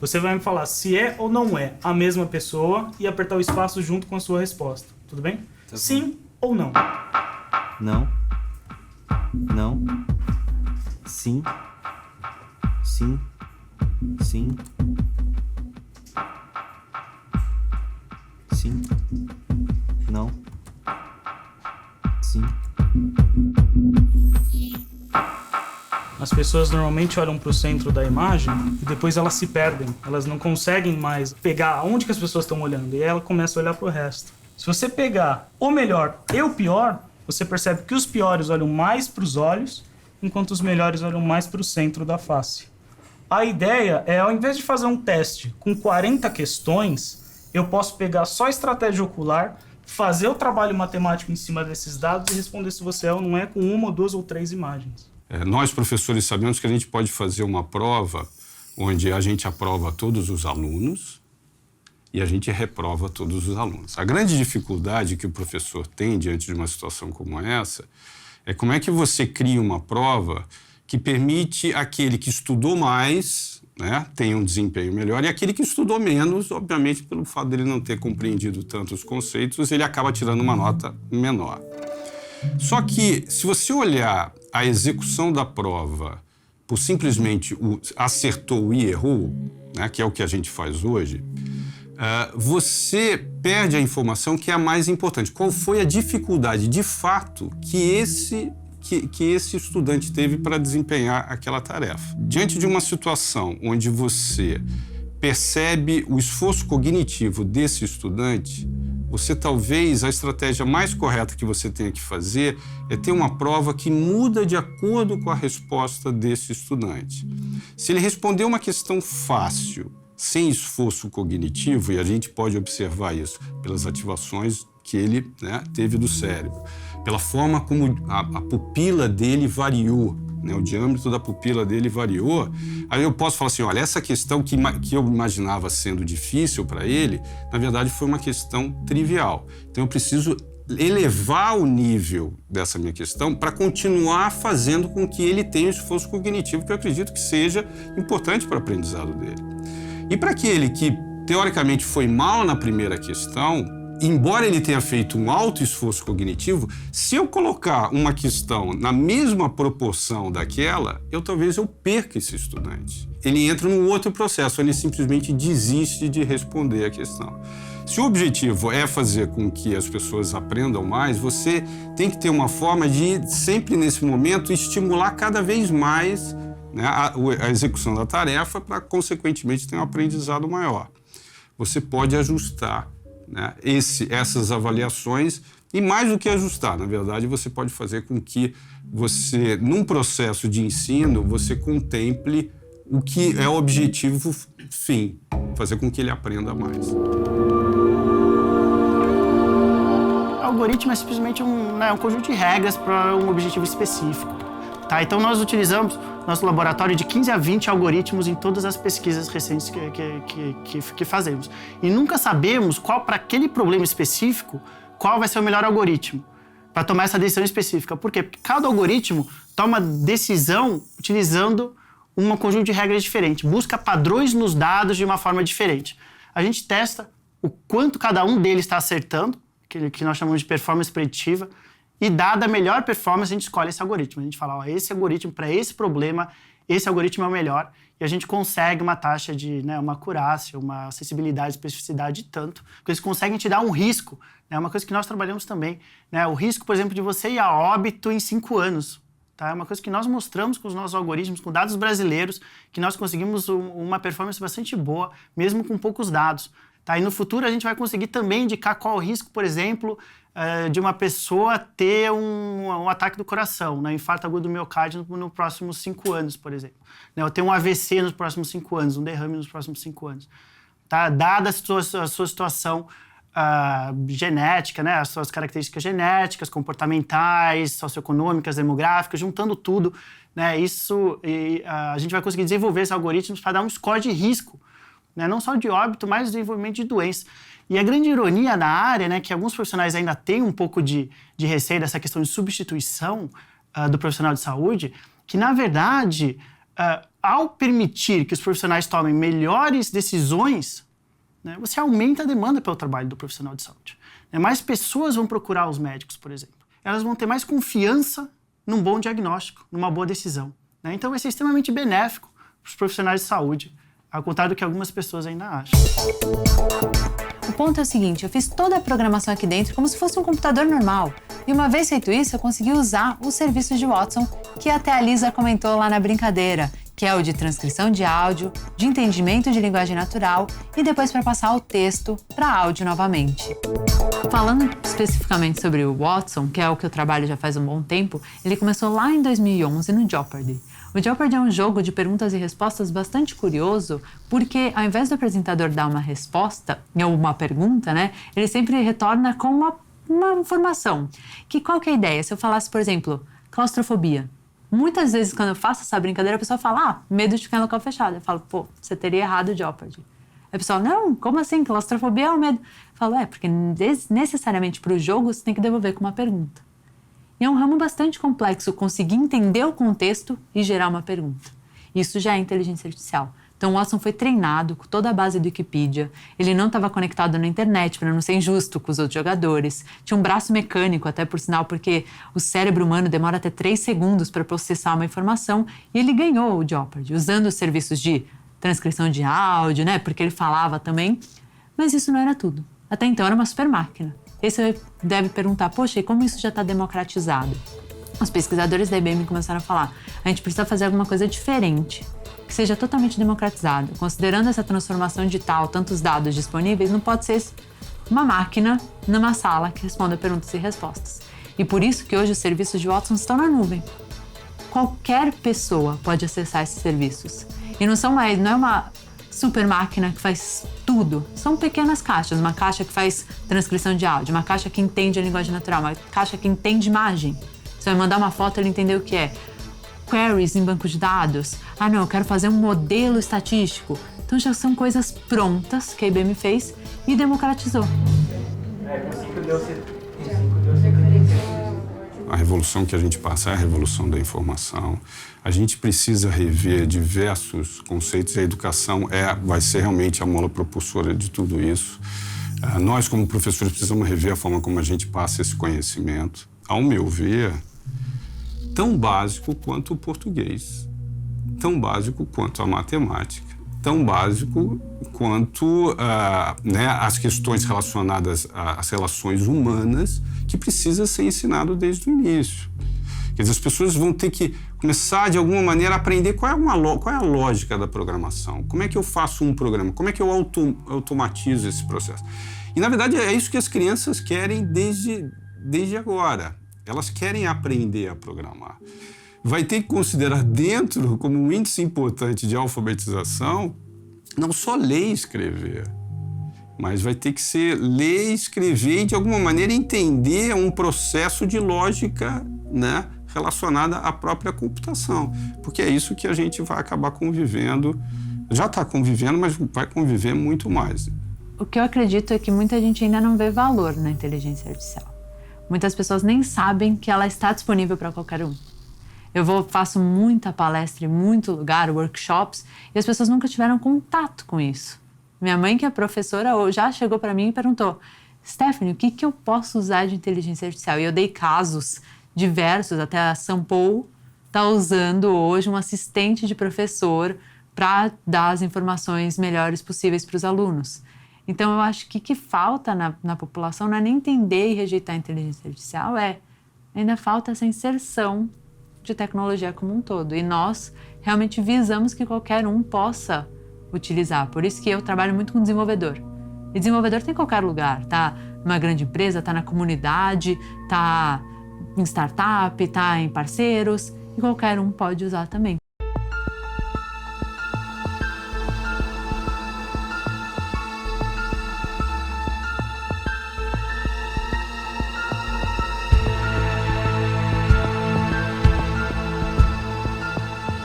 Você vai me falar se é ou não é a mesma pessoa e apertar o espaço junto com a sua resposta. Tudo bem? Tá Sim ou não? Não. Não. Sim. Sim. Sim. Sim. Não. Sim. As pessoas normalmente olham para o centro da imagem e depois elas se perdem. Elas não conseguem mais pegar onde que as pessoas estão olhando e ela começa a olhar para o resto. Se você pegar o melhor e o pior, você percebe que os piores olham mais para os olhos, enquanto os melhores olham mais para o centro da face. A ideia é, ao invés de fazer um teste com 40 questões, eu posso pegar só a estratégia ocular, fazer o trabalho matemático em cima desses dados e responder se você é ou não é com 1, 2 ou 3 imagens. Nós, professores, sabemos que a gente pode fazer uma prova onde a gente aprova todos os alunos e a gente reprova todos os alunos. A grande dificuldade que o professor tem diante de uma situação como essa é como é que você cria uma prova que permite aquele que estudou mais, né, tenha um desempenho melhor, e aquele que estudou menos, obviamente, pelo fato dele não ter compreendido tanto os conceitos, ele acaba tirando uma nota menor. Só que, se você olhar a execução da prova por simplesmente o acertou e errou, né, que é o que a gente faz hoje, você perde a informação que é a mais importante. Qual foi a dificuldade, de fato, que esse estudante teve para desempenhar aquela tarefa? Diante de uma situação onde você percebe o esforço cognitivo desse estudante, você talvez, a estratégia mais correta que você tenha que fazer é ter uma prova que muda de acordo com a resposta desse estudante. Se ele responder uma questão fácil, sem esforço cognitivo, e a gente pode observar isso pelas ativações que ele, né, teve do cérebro, pela forma como a pupila dele variou, né, o diâmetro da pupila dele variou, aí eu posso falar assim, olha, essa questão que eu imaginava sendo difícil para ele, na verdade foi uma questão trivial. Então eu preciso elevar o nível dessa minha questão para continuar fazendo com que ele tenha o esforço cognitivo que eu acredito que seja importante para o aprendizado dele. E para aquele que, teoricamente, foi mal na primeira questão, embora ele tenha feito um alto esforço cognitivo, se eu colocar uma questão na mesma proporção daquela, talvez eu perca esse estudante. Ele entra num outro processo, ele simplesmente desiste de responder a questão. Se o objetivo é fazer com que as pessoas aprendam mais, você tem que ter uma forma de, sempre nesse momento, estimular cada vez mais, né, a execução da tarefa para, consequentemente, ter um aprendizado maior. Você pode ajustar, né, essas avaliações e, mais do que ajustar, na verdade, você pode fazer com que você, num processo de ensino, você contemple o que é o objetivo fim, fazer com que ele aprenda mais. O algoritmo é simplesmente um conjunto de regras para um objetivo específico. Tá? Então, nós utilizamos nosso laboratório de 15 a 20 algoritmos em todas as pesquisas recentes que fazemos. E nunca sabemos para aquele problema específico, qual vai ser o melhor algoritmo para tomar essa decisão específica. Por quê? Porque cada algoritmo toma decisão utilizando um conjunto de regras diferentes, busca padrões nos dados de uma forma diferente. A gente testa o quanto cada um deles está acertando, que nós chamamos de performance preditiva, e dada a melhor performance, a gente escolhe esse algoritmo. A gente fala, ó, esse algoritmo para esse problema, esse algoritmo é o melhor, e a gente consegue uma taxa de, né, uma acurácia, uma acessibilidade, especificidade de tanto, porque eles conseguem te dar um risco, né, uma coisa que nós trabalhamos também, né, o risco, por exemplo, de você ir a óbito em 5 anos. Tá? É uma coisa que nós mostramos com os nossos algoritmos, com dados brasileiros, que nós conseguimos uma performance bastante boa, mesmo com poucos dados. Tá? E no futuro a gente vai conseguir também indicar qual o risco, por exemplo, de uma pessoa ter um ataque do coração, né? Infarto agudo do miocárdio nos próximos 5 anos, por exemplo. Né? Ou ter um AVC nos próximos 5 anos, um derrame nos próximos 5 anos. Tá? Dada a sua situação genética, né? As suas características genéticas, comportamentais, socioeconômicas, demográficas, juntando tudo, né? A gente vai conseguir desenvolver esses algoritmos para dar um score de risco, né? Não só de óbito, mas de desenvolvimento de doença. E a grande ironia na área, né, que alguns profissionais ainda têm um pouco de receio dessa questão de substituição do profissional de saúde, que, na verdade, ao permitir que os profissionais tomem melhores decisões, né, você aumenta a demanda pelo trabalho do profissional de saúde. Mais pessoas vão procurar os médicos, por exemplo. Elas vão ter mais confiança num bom diagnóstico, numa boa decisão, né? Então vai ser extremamente benéfico para os profissionais de saúde, ao contrário do que algumas pessoas ainda acham. O ponto é o seguinte, eu fiz toda a programação aqui dentro como se fosse um computador normal. E uma vez feito isso, eu consegui usar os serviços de Watson, que até a Lisa comentou lá na brincadeira, que é o de transcrição de áudio, de entendimento de linguagem natural e depois para passar o texto para áudio novamente. Falando especificamente sobre o Watson, que é o que eu trabalho já faz um bom tempo, ele começou lá em 2011 no Jeopardy! O Jeopardy! É um jogo de perguntas e respostas bastante curioso, porque ao invés do apresentador dar uma resposta, ou uma pergunta, né, ele sempre retorna com uma informação. Qual que é a ideia? Se eu falasse, por exemplo, claustrofobia. Muitas vezes, quando eu faço essa brincadeira, a pessoa fala, medo de ficar em local fechado. Eu falo, pô, você teria errado o Jeopardy! A pessoa, não, como assim? Claustrofobia é o medo. Eu falo, porque necessariamente para o jogo você tem que devolver com uma pergunta. E é um ramo bastante complexo conseguir entender o contexto e gerar uma pergunta. Isso já é inteligência artificial. Então o Watson foi treinado com toda a base do Wikipedia. Ele não estava conectado na internet para não ser injusto com os outros jogadores. Tinha um braço mecânico, até por sinal, porque o cérebro humano demora até 3 segundos para processar uma informação. E ele ganhou o Jeopardy! Usando os serviços de transcrição de áudio, né? Porque ele falava também. Mas isso não era tudo. Até então era uma super máquina. Aí você deve perguntar, poxa, e como isso já está democratizado? Os pesquisadores da IBM começaram a falar, a gente precisa fazer alguma coisa diferente, que seja totalmente democratizado. Considerando essa transformação digital, tantos dados disponíveis, não pode ser uma máquina numa sala que responda perguntas e respostas. E por isso que hoje os serviços de Watson estão na nuvem. Qualquer pessoa pode acessar esses serviços. E não é uma super máquina que faz tudo. São pequenas caixas, uma caixa que faz transcrição de áudio, uma caixa que entende a linguagem natural, uma caixa que entende imagem. Você vai mandar uma foto e ele entender o que é. Queries em banco de dados. Não, eu quero fazer um modelo estatístico. Então já são coisas prontas que a IBM fez e democratizou. A revolução que a gente passa é a revolução da informação. A gente precisa rever diversos conceitos e a educação vai ser realmente a mola propulsora de tudo isso. Nós, como professores, precisamos rever a forma como a gente passa esse conhecimento. Ao meu ver, tão básico quanto o português, tão básico quanto a matemática, tão básico quanto as questões relacionadas às relações humanas, que precisa ser ensinado desde o início. Quer dizer, as pessoas vão ter que começar, de alguma maneira, a aprender qual é a lógica da programação. Como é que eu faço um programa? Como é que eu automatizo esse processo? E, na verdade, é isso que as crianças querem desde agora. Elas querem aprender a programar. Vai ter que considerar dentro, como um índice importante de alfabetização, não só ler e escrever, mas vai ter que ser ler e escrever e, de alguma maneira, entender um processo de lógica, né, relacionada à própria computação. Porque é isso que a gente vai acabar convivendo, já está convivendo, mas vai conviver muito mais. O que eu acredito é que muita gente ainda não vê valor na inteligência artificial. Muitas pessoas nem sabem que ela está disponível para qualquer um. Faço muita palestra em muito lugar, workshops, e as pessoas nunca tiveram contato com isso. Minha mãe, que é professora, já chegou para mim e perguntou, Stephanie, o que eu posso usar de inteligência artificial? E eu dei casos diversos, até a São Paulo está usando hoje um assistente de professor para dar as informações melhores possíveis para os alunos. Então, eu acho que o que falta na população não é nem entender e rejeitar a inteligência artificial, ainda falta essa inserção de tecnologia como um todo. E nós realmente visamos que qualquer um possa utilizar. Por isso que eu trabalho muito com desenvolvedor. E desenvolvedor tem em qualquer lugar, tá? Numa grande empresa, tá na comunidade, tá em startup, tá em parceiros, e qualquer um pode usar também.